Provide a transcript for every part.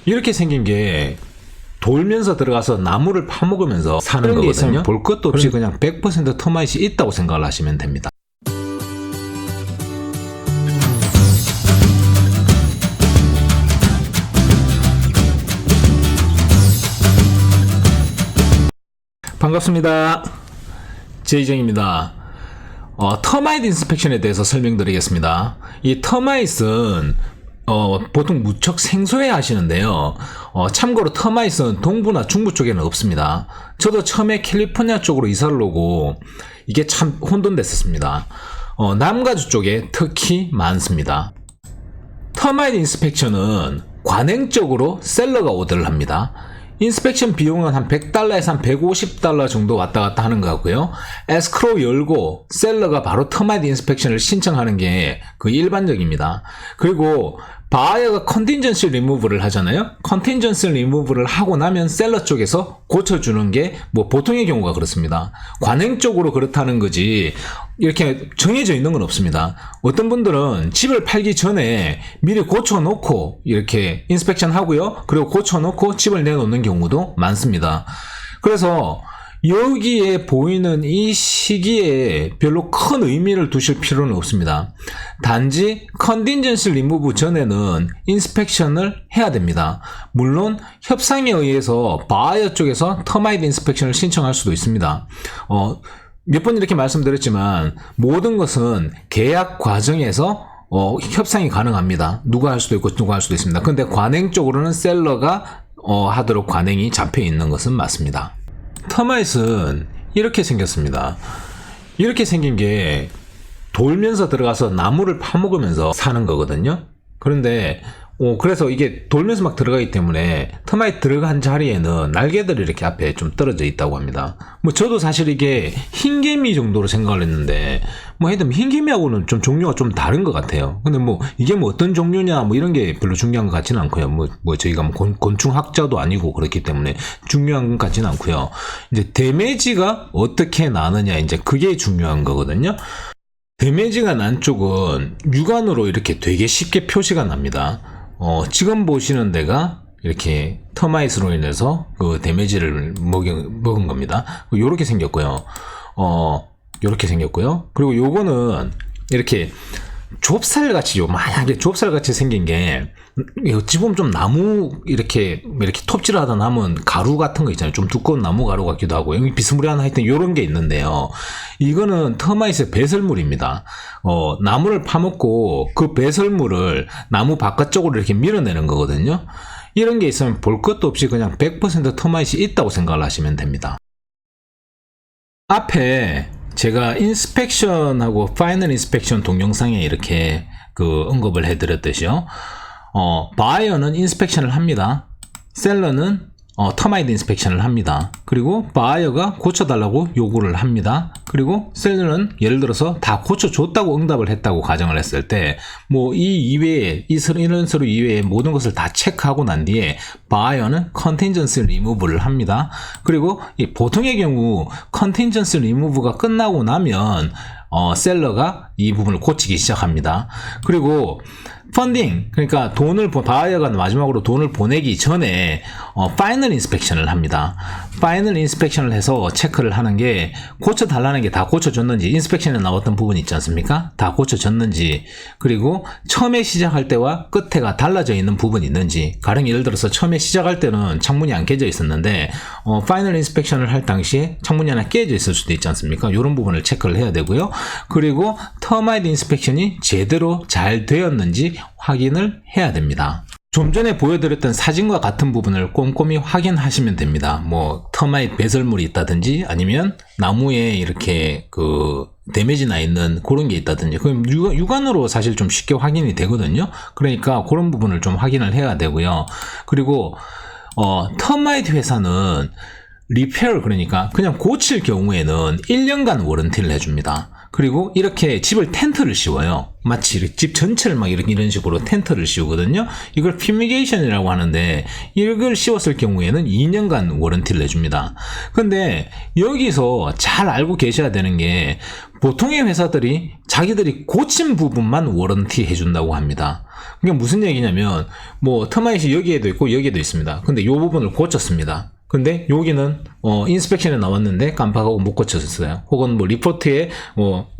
이렇게 생긴 게 돌면서 들어가서 나무를 파먹으면서 사는 거거든요. 볼 것도 없이 그냥 100% 터마잇이 있다고 생각을 하시면 됩니다. 반갑습니다. 제이정입니다. 터마잇 인스펙션에 대해서 설명드리겠습니다. 이 터마잇은 보통 무척 생소해 하시는데요. 참고로 터마잇은 동부나 중부 쪽에는 없습니다. 저도 처음에 캘리포니아 쪽으로 이사를 오고 이게 참 혼돈됐었습니다. 남가주 쪽에 특히 많습니다. 터마잇 인스펙션은 관행적으로 셀러가 오더를 합니다. 인스펙션 비용은 한 $100에서 한 $150 정도 왔다 갔다 하는 것 같고요. 에스크로우 열고 셀러가 바로 터마잇 인스펙션을 신청하는 게 그 일반적입니다. 그리고 바이어가 컨틴전시 리무브를 하잖아요. 컨틴전시 리무브를 하고 나면 셀러 쪽에서 고쳐주는 게 뭐 보통의 경우가 그렇습니다. 관행적으로 그렇다는 거지 이렇게 정해져 있는 건 없습니다. 어떤 분들은 집을 팔기 전에 미리 고쳐놓고 이렇게 인스펙션 하고요. 그리고 고쳐놓고 집을 내놓는 경우도 많습니다. 그래서 여기에 보이는 이 시기에 별로 큰 의미를 두실 필요는 없습니다. 단지 컨틴전시 리무브 전에는 인스펙션을 해야 됩니다. 물론 협상에 의해서 바이어 쪽에서 터마잇 인스펙션을 신청할 수도 있습니다. 몇 번 이렇게 말씀드렸지만 모든 것은 계약 과정에서 협상이 가능합니다. 누가 할 수도 있고 누가 할 수도 있습니다. 근데 관행적으로는 셀러가 하도록 관행이 잡혀 있는 것은 맞습니다. 터마잇은 이렇게 생겼습니다. 이렇게 생긴 게 돌면서 들어가서 나무를 파먹으면서 사는 거거든요. 그런데 그래서 이게 돌면서 막 들어가기 때문에 터마잇 들어간 자리에는 날개들이 이렇게 앞에 좀 떨어져 있다고 합니다. 뭐 저도 사실 이게 흰개미 정도로 생각을 했는데 하여튼 흰개미하고는 좀 종류가 좀 다른 것 같아요. 근데 이게 어떤 종류냐 이런 게 별로 중요한 것 같지는 않고요. 저희가 곤충학자도 아니고 그렇기 때문에 중요한 것 같지는 않고요. 이제 데미지가 어떻게 나느냐 이제 그게 중요한 거거든요. 데미지가 난 쪽은 육안으로 이렇게 되게 쉽게 표시가 납니다. 지금 보시는 데가 이렇게 터마잇으로 인해서 그 데미지를 먹은 겁니다. 요렇게 생겼고요. 요렇게 생겼고요. 그리고 요거는 이렇게 좁쌀같이 만약에 좁쌀같이 생긴 게 어찌 보면 좀 나무 이렇게 톱질을 하다 남은 가루 같은 거 있잖아요. 좀 두꺼운 나무 가루 같기도 하고 여기 비스무리한 하여튼 요런 게 있는데요. 이거는 터마잇의 배설물입니다. 나무를 파먹고 그 배설물을 나무 바깥쪽으로 이렇게 밀어내는 거거든요. 이런 게 있으면 볼 것도 없이 그냥 100% 터마잇이 있다고 생각을 하시면 됩니다. 앞에 제가 인스펙션하고 파이널 인스펙션 동영상에 이렇게 언급을 해드렸듯이요. 바이어는 인스펙션을 합니다. 셀러는 터마잇 인스펙션을 합니다. 그리고 바이어가 고쳐달라고 요구를 합니다. 그리고 셀러는 예를 들어서 다 고쳐줬다고 응답을 했다고 가정을 했을 때 이 이외에 이런 서류 이외에 모든 것을 다 체크하고 난 뒤에 바이어는 컨틴전시 리무브를 합니다. 그리고 보통의 경우 컨틴전시 리무브가 끝나고 나면 셀러가 이 부분을 고치기 시작합니다. 그리고 펀딩, 그러니까 바이어가 마지막으로 돈을 보내기 전에 파이널 인스펙션을 합니다. 파이널 인스펙션을 해서 체크를 하는 게 고쳐달라는 게 다 고쳐줬는지, 인스펙션에 나왔던 부분이 있지 않습니까? 다 고쳐졌는지, 그리고 처음에 시작할 때와 끝에가 달라져 있는 부분이 있는지, 가령 예를 들어서 처음에 시작할 때는 창문이 안 깨져 있었는데 파이널 인스펙션을 할 당시에 창문이 하나 깨져 있을 수도 있지 않습니까? 이런 부분을 체크를 해야 되고요. 그리고 터마잇 인스펙션이 제대로 잘 되었는지 확인을 해야 됩니다. 좀 전에 보여드렸던 사진과 같은 부분을 꼼꼼히 확인하시면 됩니다. 터마잇 배설물이 있다든지 아니면 나무에 이렇게 데미지 나 있는 그런 게 있다든지 그럼 육안으로 사실 좀 쉽게 확인이 되거든요. 그러니까 그런 부분을 좀 확인을 해야 되고요. 그리고 터마잇 회사는 리페어 그러니까 그냥 고칠 경우에는 1년간 워런티를 해줍니다. 그리고 이렇게 집을 텐트를 씌워요. 마치 집 전체를 막 이런 식으로 텐트를 씌우거든요. 이걸 퓨미게이션이라고 하는데 이걸 씌웠을 경우에는 2년간 워런티를 내줍니다. 근데 여기서 잘 알고 계셔야 되는 게 보통의 회사들이 자기들이 고친 부분만 워런티 해준다고 합니다. 그게 무슨 얘기냐면 뭐 터마이트 여기에도 있고 여기에도 있습니다. 근데 이 부분을 고쳤습니다. 근데 여기는 인스펙션에 나왔는데 깜빡하고 못 고쳤어요. 혹은 뭐 리포트에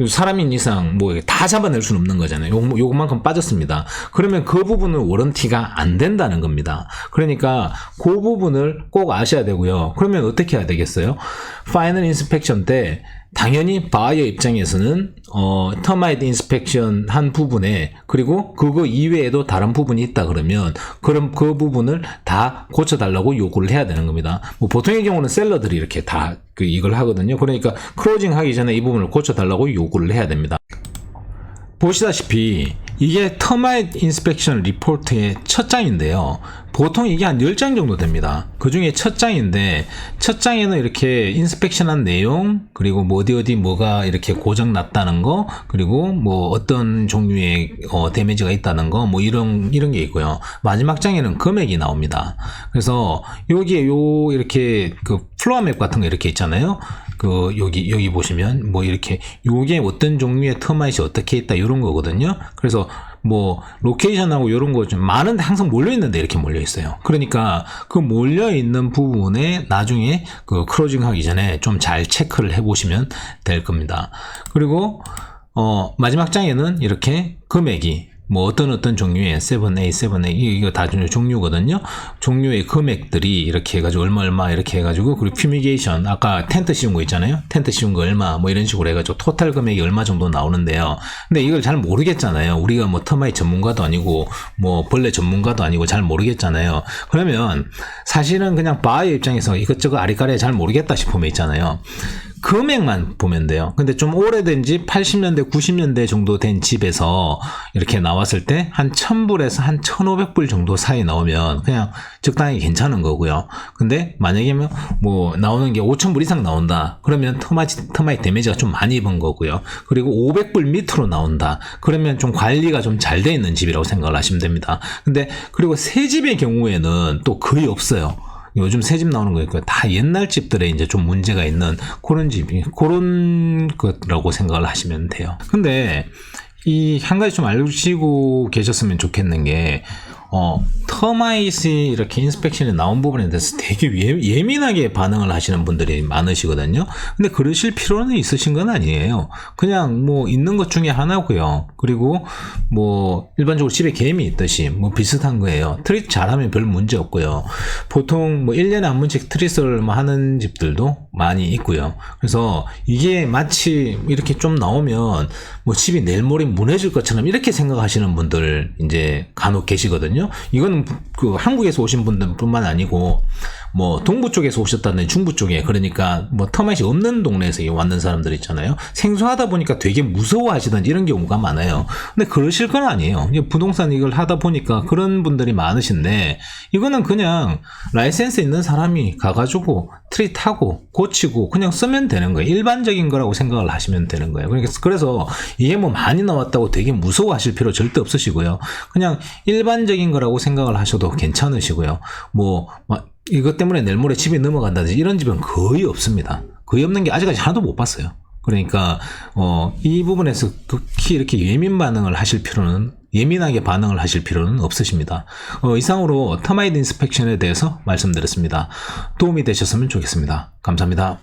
사람인 이상 뭐 다 잡아낼 수는 없는 거잖아요. 요것만큼 빠졌습니다. 그러면 그 부분은 워런티가 안 된다는 겁니다. 그러니까 그 부분을 꼭 아셔야 되고요. 그러면 어떻게 해야 되겠어요? 파이널 인스펙션 때 당연히 바이어 입장에서는 터마이트 인스펙션 한 부분에 그리고 그거 이외에도 다른 부분이 있다 그러면 그럼 그 부분을 다 고쳐달라고 요구를 해야 되는 겁니다. 뭐 보통의 경우는 셀러들이 이렇게 다 이걸 하거든요. 그러니까 클로징 하기 전에 이 부분을 고쳐달라고 요구를 해야 됩니다. 보시다시피 이게 터마이트 인스펙션 리포트의 첫 장인데요. 보통 이게 한 10장 정도 됩니다. 그 중에 첫 장인데 첫 장에는 이렇게 인스펙션한 내용 그리고 뭐 어디 뭐가 이렇게 고장 났다는 거 그리고 뭐 어떤 종류의 데미지가 있다는 거 뭐 이런 게 있고요. 마지막 장에는 금액이 나옵니다. 그래서 여기에 이렇게 그 플로어 맵 같은 거 이렇게 있잖아요. 여기 보시면 뭐 이렇게 요게 어떤 종류의 터마이트이 어떻게 있다 이런 거거든요. 그래서 뭐 로케이션하고 이런 거 좀 많은데 항상 몰려 있는데 이렇게 몰려 있어요. 그러니까 그 몰려 있는 부분에 나중에 그 클로징 하기 전에 좀 잘 체크를 해 보시면 될 겁니다. 그리고 마지막 장에는 이렇게 금액이 뭐 어떤 종류의 7A, 7A 이거 다 종류거든요. 종류의 금액들이 이렇게 해가지고 얼마 이렇게 해가지고 그리고 퓨미게이션 아까 텐트 씌운 거 있잖아요. 텐트 씌운 거 얼마 뭐 이런 식으로 해가지고 토탈 금액이 얼마 정도 나오는데요. 근데 이걸 잘 모르겠잖아요. 우리가 뭐 터마이트 전문가도 아니고 뭐 벌레 전문가도 아니고 잘 모르겠잖아요. 그러면 사실은 그냥 바이어 입장에서 이것저것 아리까리 잘 모르겠다 싶으면 있잖아요. 금액만 보면 돼요. 근데 좀 오래된 집 80년대 90년대 정도 된 집에서 이렇게 나왔을 때 한 1000불에서 한 1500불 정도 사이 나오면 그냥 적당히 괜찮은 거고요. 근데 만약에 뭐 나오는 게 5000불 이상 나온다 그러면 터마이트 데미지가 좀 많이 입은 거고요. 그리고 500불 밑으로 나온다 그러면 좀 관리가 좀 잘 돼 있는 집이라고 생각을 하시면 됩니다. 근데 그리고 새 집의 경우에는 또 거의 없어요. 요즘 새 집 나오는 거니까 다 옛날 집들에 이제 좀 문제가 있는 그런 거라고 생각을 하시면 돼요. 근데 이 한 가지 좀 알고 계셨으면 좋겠는 게 터마이트이 이렇게 인스펙션에 나온 부분에 대해서 되게 예민하게 반응을 하시는 분들이 많으시거든요. 근데 그러실 필요는 있으신 건 아니에요. 그냥 뭐 있는 것 중에 하나고요. 그리고 뭐 일반적으로 집에 개미 있듯이 뭐 비슷한 거예요. 트릿 잘하면 별 문제 없고요. 보통 뭐 1년에 한 번씩 트릿을 뭐 하는 집들도 많이 있고요. 그래서 이게 마치 이렇게 좀 나오면 뭐 집이 내일 모레 무너질 것처럼 이렇게 생각하시는 분들 이제 간혹 계시거든요. 이거는 그 한국에서 오신 분들뿐만 아니고 뭐 동부 쪽에서 오셨다는 중부 쪽에 그러니까 뭐 터마이트 없는 동네에서 왔는 사람들 있잖아요. 생소하다 보니까 되게 무서워하시던지 이런 경우가 많아요. 근데 그러실 건 아니에요. 부동산 이걸 하다 보니까 그런 분들이 많으신데 이거는 그냥 라이센스 있는 사람이 가가지고 트릿하고 고치고 그냥 쓰면 되는 거예요. 일반적인 거라고 생각을 하시면 되는 거예요. 그래서 이게 뭐 많이 나왔다고 되게 무서워하실 필요 절대 없으시고요. 그냥 일반적인 거라고 생각을 하셔도 괜찮으시고요. 뭐 이것 때문에 내일 모레 집이 넘어간다든지 이런 집은 거의 없습니다. 거의 없는 게 아직까지 하나도 못 봤어요. 그러니까 이 부분에서 극히 이렇게 예민하게 반응을 하실 필요는 없으십니다. 이상으로 터마이트 인스펙션에 대해서 말씀드렸습니다. 도움이 되셨으면 좋겠습니다. 감사합니다.